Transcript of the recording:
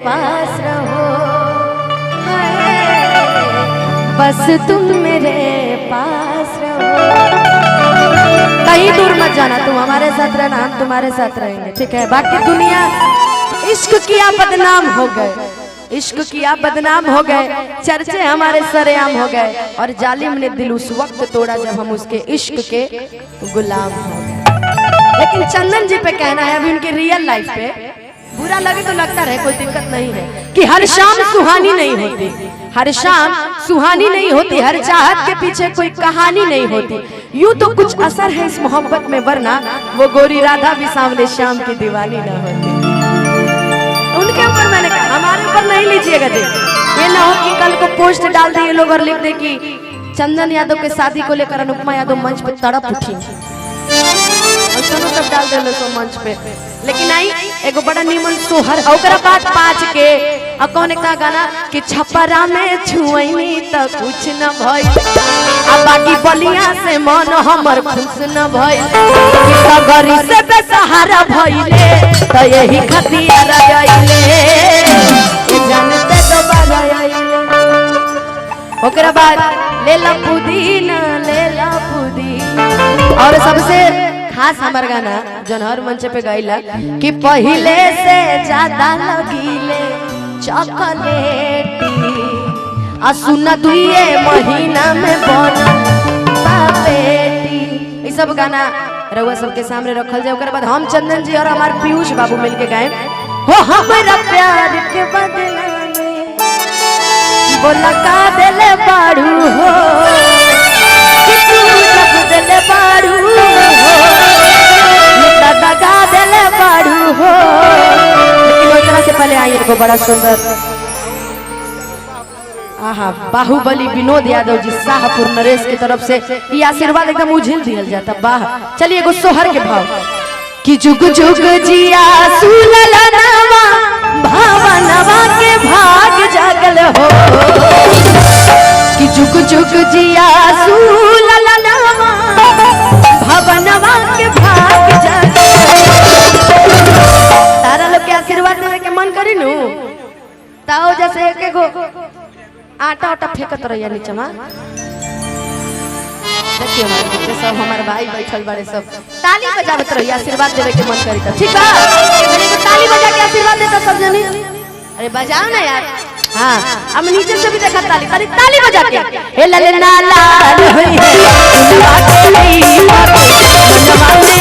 पास रहो, बस तुम मेरे पास रहो, कहीं दूर मत जाना, तुम हमारे साथ रहना, हम तुम्हारे साथ रहेंगे, ठीक है। बाकी दुनिया इश्क किया बदनाम हो गए, इश्क किया बदनाम हो गए, चर्चे हमारे सरेआम हो गए, और जालिम ने दिल उस वक्त तोड़ा जब हम उसके इश्क के गुलाम हो गए। लेकिन चंदन जी पे कहना है, अभी उनके रियल लाइफ पे बुरा लगे तो लगता रहे, कोई दिक्कत नहीं है, कि हर शाम सुहानी नहीं होती, हर शाम सुहानी नहीं होती, हर चाहत के पीछे कोई कहानी नहीं होती, यूं तो कुछ असर है इस मोहब्बत में, वरना वो गोरी राधा भी सामने शाम की दीवानी ना होती। उनके ऊपर मैंने कहा, हमारे ऊपर नहीं लीजिएगा जी, ये ना हो कि कल को पोस्ट डाल दे ये लोग और लिख दे कि चंदन यादव के शादी को लेकर अनुपमा यादव मंच पे तड़प उठी, सब डाल दे सो मंच पे। लेकिन आई एगो बड़ा नीमन सोहर ओकरा बात पाँच के और कौन का गाना कि छपरा में छुईनी त कुछ न भइल, आ बाकी बलिया से मन हमर खुश न भइल, सगरी से बेसहारा भइले त यही खतिया रइले, ए जानते तो बजाइले। ओकरा बाद लेला पुदीना लेला पुदीना, और सबसे खास हमार गाना जौन हर मंच पे गाइला कि पहिले से ज्यादा लगीले चॉकलेटी, आ सुना दुइये महीना में बना बेटी, ये सब गाना रउआ सबके सामने रखल जाए। ओकर बाद हम चंदन जी और हमार पीयूष बाबू मिलके गाए, हो हमारा प्यार के बदला में बोला का देले बाड़ू हो, कि तू जब देले बाड़ू दगा देले बाड़ू हो। लेकिन उस तरह से पहले आई को बड़ा सुंदर आहा बाहुबली विनोद यादव जी शाहपुर नरेश की तरफ से ये आशीर्वाद एकदम उझिल दिया जाता। वाह, चलिए एगो सोहर के भाव कि जुग जुग जिया सुलला नवा भावनवा के भाग जागल हो, कि जुग जुग जिया सुलला नवा भावनवा के भाग जागल। तारा लोग के आशीर्वाद देवे के मन करी नु ताओ जैसे एक एगो आटा आटा फेंकत रहिया नीचे में। देखिए हमारे बच्चे सब, हमारे भाई बैठल बड़े सब ताली बजावत रहिए, आशीर्वाद देवे के मन करी त ठीक बा, मैंने को ताली बजा के आशीर्वाद देता सब जनी। अरे बजाओ ना यार, हां अब नीचे से भी देखा ताली, ताली ताली बजा के हे लले ना लाल होई है, मनवा के नहीं मनवा में